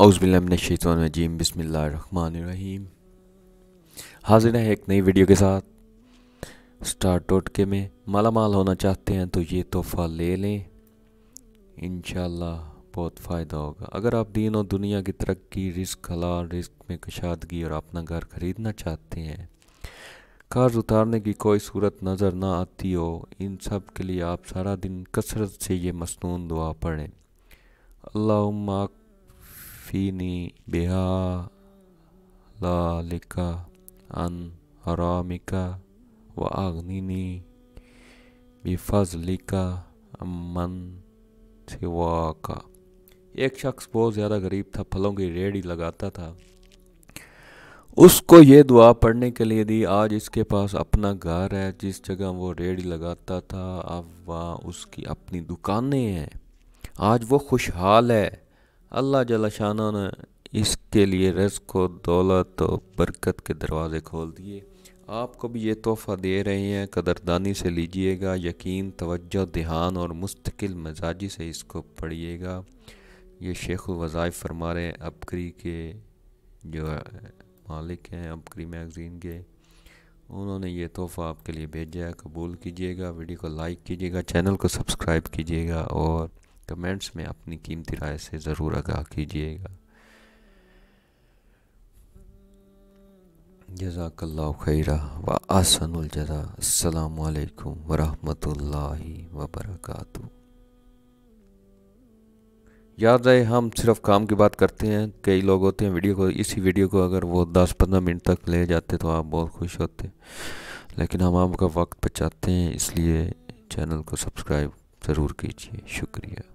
औज़ुबिल्लाहिमिनश्शैतानिर्रजीम बिस्मिल्लाहिर्रहमानिर्रहीम। हाजिर है एक नई वीडियो के साथ। स्टार टोटके में मालामाल होना चाहते हैं तो ये तोहफ़ा ले लें, इंशाल्लाह बहुत फ़ायदा होगा। अगर आप दीन और दुनिया की तरक्की, रिस्क हलाल, रिस्क में कशादगी और अपना घर ख़रीदना चाहते हैं, कर्ज उतारने की कोई सूरत नज़र ना आती हो, इन सब के लिए आप सारा दिन कसरत से ये मसनून दुआ पढ़ें। अल्लाहुम्मा फ़ीनी बिहा लालिका अन हरामिका व अगनिनी बिफज़लिका अम्मन सिवाका। एक शख्स बहुत ज़्यादा गरीब था, फलों की रेहड़ी लगाता था। उसको ये दुआ पढ़ने के लिए दी। आज इसके पास अपना घर है, जिस जगह वो रेहड़ी लगाता था अब वहाँ उसकी अपनी दुकानें हैं। आज वो खुशहाल है। अल्लाह जल्ल शाना ने इसके लिए रिज़्क़ और दौलत और बरकत के दरवाज़े खोल दिए। आपको भी ये तोहफ़ा दे रहे हैं, कदरदानी से लीजिएगा। यकीन, तवज्जो, ध्यान और मुस्तकिल मिजाजी से इसको पढ़िएगा। ये शेखुल वज़ाइफ़ फरमा रहे हैं, अबकरी के जो मालिक हैं, अबकरी मैगज़ीन के, उन्होंने ये तोहफ़ा आपके लिए भेजा है। कबूल कीजिएगा, वीडियो को लाइक कीजिएगा, चैनल को सब्सक्राइब कीजिएगा और कमेंट्स में अपनी कीमती राय से ज़रूर आगाह कीजिएगा। जज़ाकल्लाहु खैरा व अहसनुल जज़ा। अस्सलामु अलैकुम व रहमतुल्लाहि व बरकातुहू। याद रहे, हम सिर्फ काम की बात करते हैं। कई लोग होते हैं इसी वीडियो को अगर वो 10-15 मिनट तक ले जाते तो आप बहुत खुश होते, लेकिन हम आपका वक्त बचाते हैं, इसलिए चैनल को सब्सक्राइब ज़रूर कीजिए। शुक्रिया।